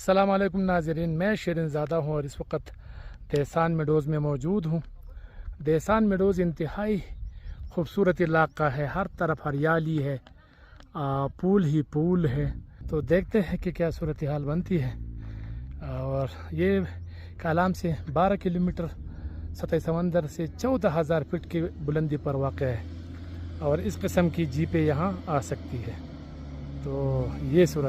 अस्सलाम वालेकुम नाज़रीन, मैं शिरीन ज़ादा हूँ और इस वक्त देसान मेडोज़ में मौजूद हूँ। देसान मेडोज़ इंतहाई खूबसूरत इलाका है, हर तरफ हरियाली है, पूल ही पूल है। तो देखते हैं कि क्या सूरत हाल बनती है। और ये कलाम से 12 किलोमीटर सतह समंदर से 14,000 फीट की बुलंदी पर वाक़ है और इस किस्म की जीपें यहाँ आ सकती है। तो ये सूरत